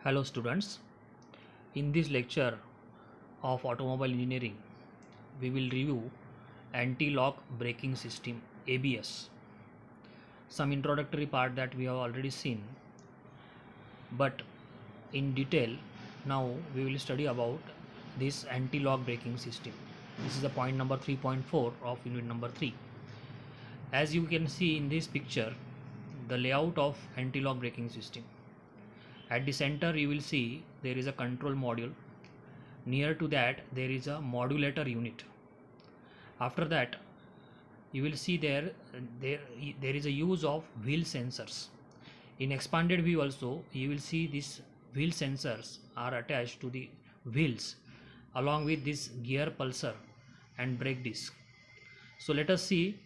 Hello students, in this lecture of automobile engineering, we will review anti-lock braking system ABS. Some introductory part that we have already seen, but in detail now we will study about this anti-lock braking system. This is the point number 3.4 of unit number 3. As you can see in this picture, the layout of anti-lock braking system. At the center you will see there is a control module. Near to that there is a modulator unit. After that you will see there is a use of wheel sensors. In expanded view also you will see these wheel sensors are attached to the wheels along with this gear pulsar and brake disc. So let us see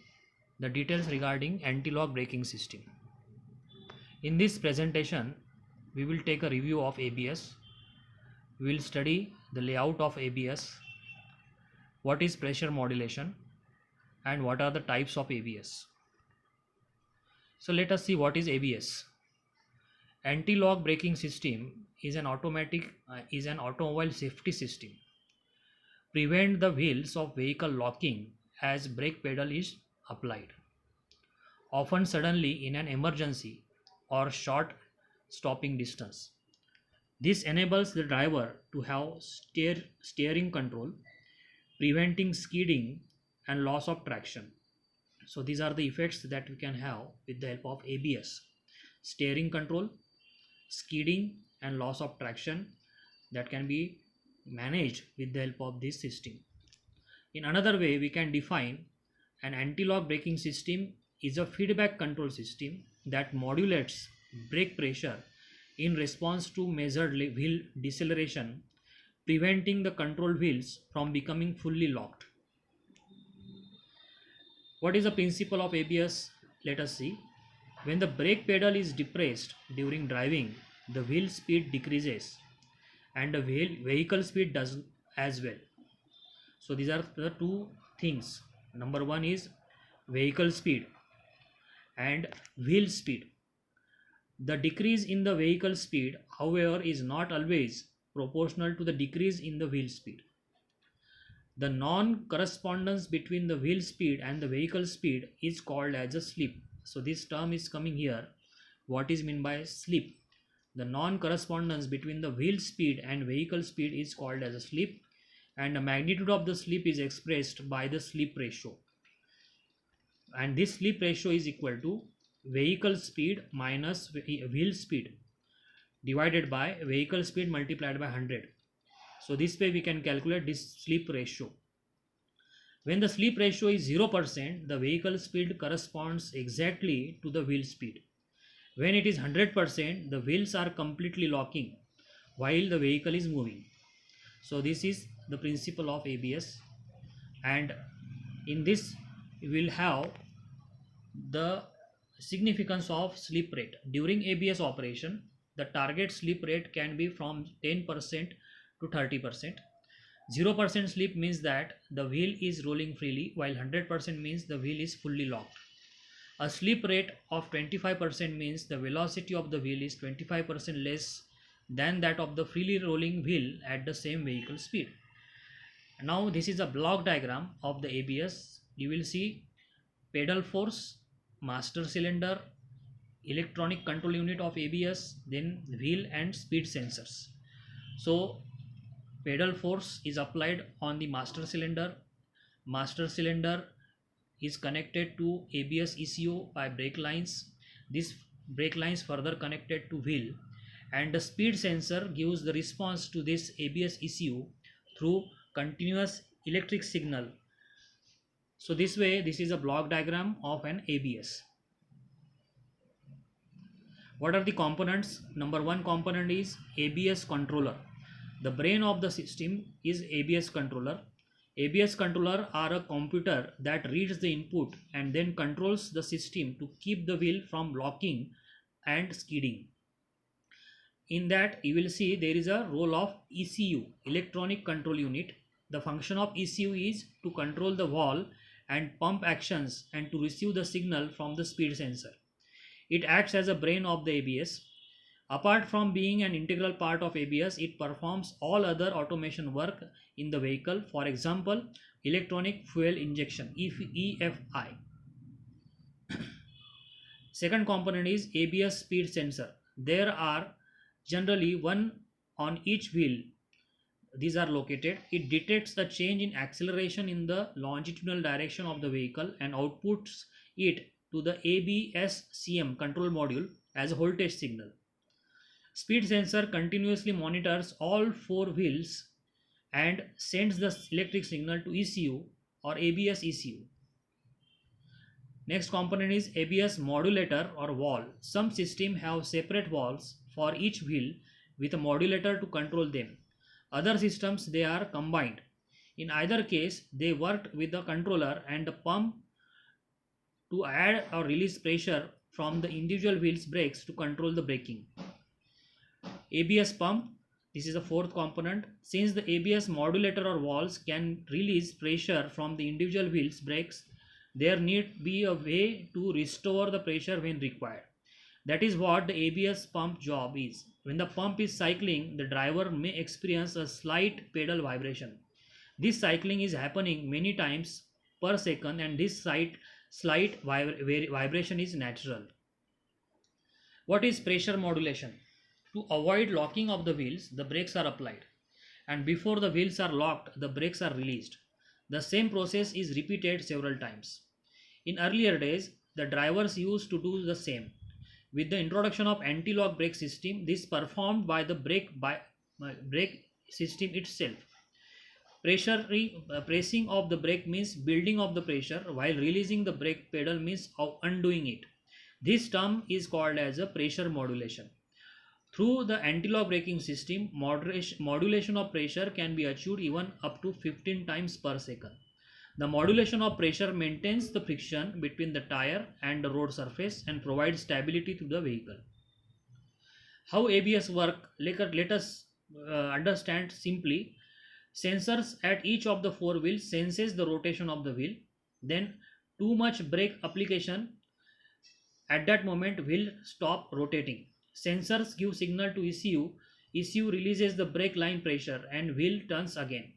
the details regarding anti-lock braking system. In this presentation we will take a review of ABS. We will study the layout of ABS, what is pressure modulation, and what are the types of ABS. So let us see what is ABS. Anti-lock braking system is an automobile safety system. Prevent the wheels of vehicle locking as brake pedal is applied, often suddenly in an emergency or short stopping distance. This enables the driver to have steering control, preventing skidding and loss of traction. So these are the effects that we can have with the help of ABS. Steering control, skidding and loss of traction that can be managed with the help of this system. In another way, we can define an anti-lock braking system is a feedback control system that modulates brake pressure in response to measured wheel deceleration, preventing the control wheels from becoming fully locked. What is the principle of ABS? Let us see. When the brake pedal is depressed during driving, the wheel speed decreases and the vehicle speed does as well. So these are the two things. Number one is vehicle speed and wheel speed. The decrease in the vehicle speed, however, is not always proportional to the decrease in the wheel speed. The non-correspondence between the wheel speed and the vehicle speed is called as a slip. So this term is coming here. What is meant by slip? The non-correspondence between the wheel speed and vehicle speed is called as a slip, and the magnitude of the slip is expressed by the slip ratio. And this slip ratio is equal to vehicle speed minus wheel speed divided by vehicle speed multiplied by 100. So this way we can calculate this slip ratio. When the slip ratio is 0%, the vehicle speed corresponds exactly to the wheel speed. When it is 100%, the wheels are completely locking while the vehicle is moving. So this is the principle of ABS, and in this we will have the significance of slip rate. During ABS operation, the target slip rate can be from 10% to 30%. 0% slip means that the wheel is rolling freely, while 100% means the wheel is fully locked. A slip rate of 25% means the velocity of the wheel is 25% less than that of the freely rolling wheel at the same vehicle speed. Now this is a block diagram of the ABS. You will see pedal force, master cylinder, electronic control unit of ABS, then wheel and speed sensors. So pedal force is applied on the master cylinder. Master cylinder is connected to ABS ECU by brake lines. These brake lines further connected to wheel, and the speed sensor gives the response to this ABS ECU through continuous electric signal. So this way, this is a block diagram of an ABS. What are the components? Number one component is ABS controller. The brain of the system is ABS controller. ABS controller are a computer that reads the input and then controls the system to keep the wheel from locking and skidding. In that you will see there is a role of ECU, electronic control unit. The function of ECU is to control the valve and pump actions and to receive the signal from the speed sensor. It acts as a brain of the ABS. Apart from being an integral part of ABS, it performs all other automation work in the vehicle. For example, electronic fuel injection, EFI. Second component is ABS speed sensor. There are generally one on each wheel. These are located. It detects the change in acceleration in the longitudinal direction of the vehicle and outputs it to the ABS-CM control module as a voltage signal. Speed sensor continuously monitors all four wheels and sends the electric signal to ECU or ABS ECU. Next component is ABS modulator or valve. Some systems have separate valves for each wheel with a modulator to control them. Other systems, they are combined. In either case, they work with the controller and the pump to add or release pressure from the individual wheel's brakes to control the braking. ABS pump, this is the fourth component. Since the ABS modulator or valves can release pressure from the individual wheel's brakes, there need be a way to restore the pressure when required. That is what the ABS pump job is. When the pump is cycling, the driver may experience a slight pedal vibration. This cycling is happening many times per second, and this slight vibration is natural. What is pressure modulation? To avoid locking of the wheels, the brakes are applied, and before the wheels are locked, the brakes are released. The same process is repeated several times. In earlier days, the drivers used to do the same. With the introduction of anti-lock brake system, this performed by the brake system itself. Pressing of the brake means building of the pressure, while releasing the brake pedal means undoing it. This term is called as a pressure modulation. Through the anti-lock braking system, modulation of pressure can be achieved even up to 15 times per second. The modulation of pressure maintains the friction between the tire and the road surface and provides stability to the vehicle. How ABS work? Let us understand simply. Sensors at each of the four wheels senses the rotation of the wheel. Then too much brake application, at that moment wheel stop rotating. Sensors give signal to ECU. ECU releases the brake line pressure and wheel turns again.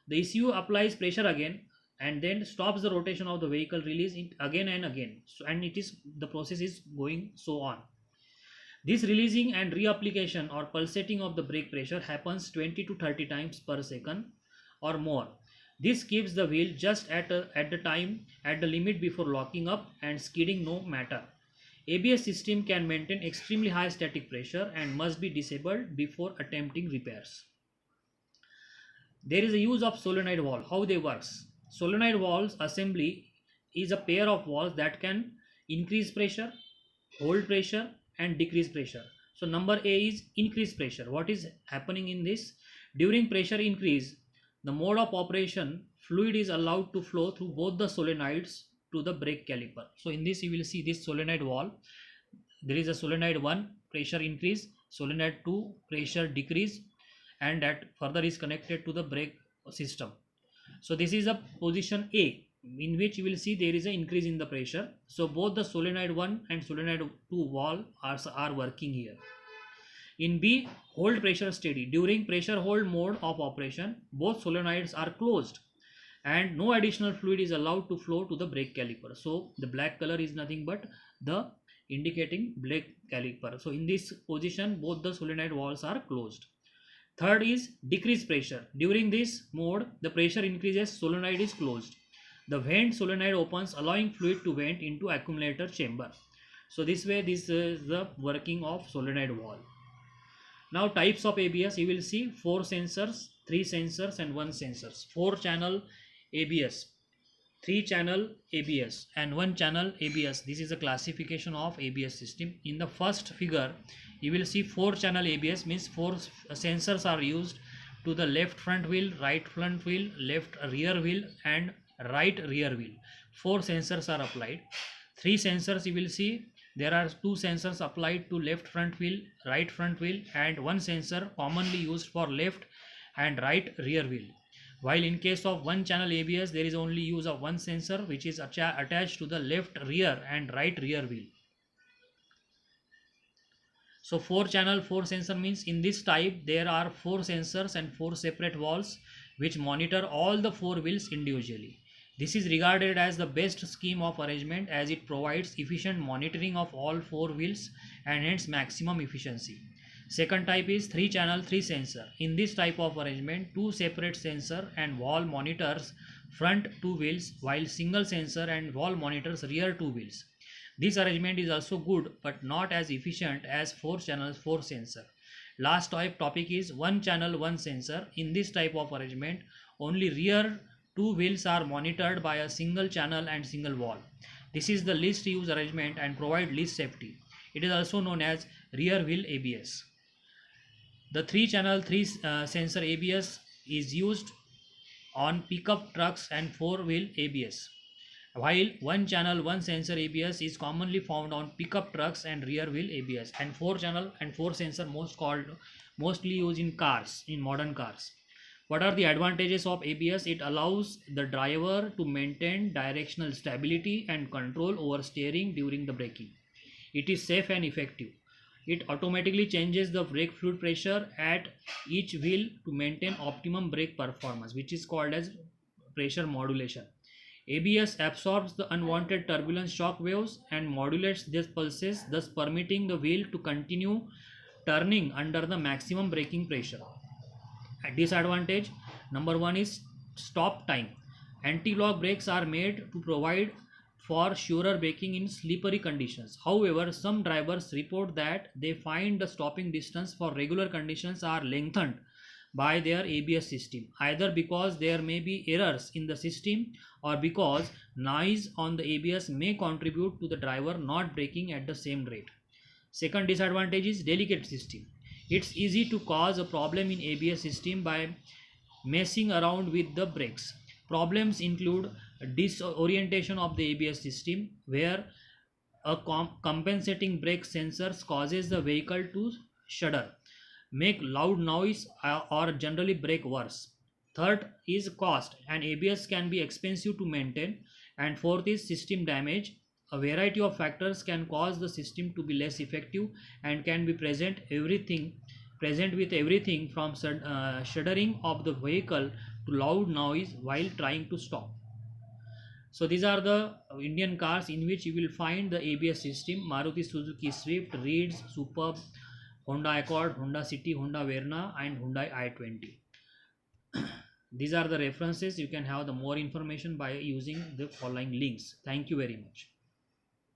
The ECU applies pressure again and then stops the rotation of the vehicle, release it again and again. And the process is going so on. This releasing and reapplication or pulsating of the brake pressure happens 20 to 30 times per second or more. This keeps the wheel just at the limit before locking up and skidding no matter. ABS system can maintain extremely high static pressure and must be disabled before attempting repairs. There is a use of solenoid valve. How they works? Solenoid valves assembly is a pair of valves that can increase pressure, hold pressure and decrease pressure. So number A is increase pressure. What is happening in this? During pressure increase, the mode of operation, fluid is allowed to flow through both the solenoids to the brake caliper. So in this you will see this solenoid valve. There is a solenoid 1 pressure increase, solenoid 2 pressure decrease, and that further is connected to the brake system. So this is a position A in which you will see there is an increase in the pressure. So both the solenoid 1 and solenoid 2 valve are working here. In B, hold pressure steady. During pressure hold mode of operation, both solenoids are closed and no additional fluid is allowed to flow to the brake caliper. So the black color is nothing but the indicating brake caliper. So in this position, both the solenoid valves are closed. Third is decrease pressure. During this mode, the pressure increases, solenoid is closed. The vent solenoid opens, allowing fluid to vent into accumulator chamber. So this way, this is the working of solenoid valve. Now types of ABS, you will see 4 sensors, 3 sensors and 1 sensors. 4 channel ABS, 3 channel ABS and 1 channel ABS. This is a classification of ABS system. In the first figure, you will see 4 channel ABS means 4 sensors are used to the left front wheel, right front wheel, left rear wheel and right rear wheel. 4 sensors are applied. 3 sensors you will see there are 2 sensors applied to left front wheel, right front wheel and 1 sensor commonly used for left and right rear wheel. While in case of 1 channel ABS, there is only use of 1 sensor which is attached to the left rear and right rear wheel. So 4 channel 4 sensor means in this type there are 4 sensors and 4 separate valves which monitor all the 4 wheels individually. This is regarded as the best scheme of arrangement as it provides efficient monitoring of all 4 wheels and hence maximum efficiency. Second type is 3 channel 3 sensor. In this type of arrangement, 2 separate sensor and valve monitors front 2 wheels while single sensor and valve monitors rear 2 wheels. This arrangement is also good but not as efficient as 4 channels 4 sensor. Last topic is 1 channel 1 sensor. In this type of arrangement, only rear 2 wheels are monitored by a single channel and single valve. This is the least use arrangement and provide least safety. It is also known as rear wheel ABS. The 3 channel 3 sensor ABS is used on pickup trucks and 4 wheel ABS, while 1 channel 1 sensor ABS is commonly found on pickup trucks and rear wheel ABS, and 4 channel and 4 sensor mostly used in cars, in modern cars. What are the advantages of ABS? It allows the driver to maintain directional stability and control over steering during the braking. It is safe and effective. It automatically changes the brake fluid pressure at each wheel to maintain optimum brake performance, which is called as pressure modulation. ABS absorbs the unwanted turbulence shock waves and modulates these pulses, thus permitting the wheel to continue turning under the maximum braking pressure. A disadvantage number 1 is stop time. Anti-lock brakes are made to provide for surer braking in slippery conditions. However, some drivers report that they find the stopping distance for regular conditions are lengthened by their ABS system, either because there may be errors in the system or because noise on the ABS may contribute to the driver not braking at the same rate. Second disadvantage is delicate system. It's easy to cause a problem in ABS system by messing around with the brakes. Problems include disorientation of the ABS system, where a compensating brake sensors causes the vehicle to shudder, make loud noise, or generally brake worse. Third is cost. An ABS can be expensive to maintain. And fourth is system damage. A variety of factors can cause the system to be less effective and can be present with everything from shuddering of the vehicle to loud noise while trying to stop. So these are the Indian cars in which you will find the ABS system: Maruti Suzuki Swift, Reeds, Superb, Honda Accord, Honda City, Honda Verna, and Hyundai i20. These are the references. You can have the more information by using the following links. Thank you very much.